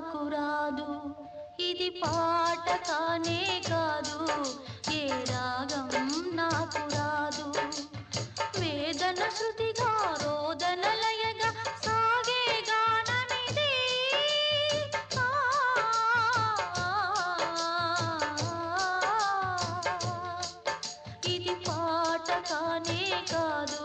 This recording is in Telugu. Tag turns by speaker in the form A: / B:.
A: నాకు రాదు ఇది పాట కానే కాదు ఏ రాగం నాకు రాదు వేదన శృతిగా రోదన లయగా సాగే గానమిది ఇది పాట కానే కాదు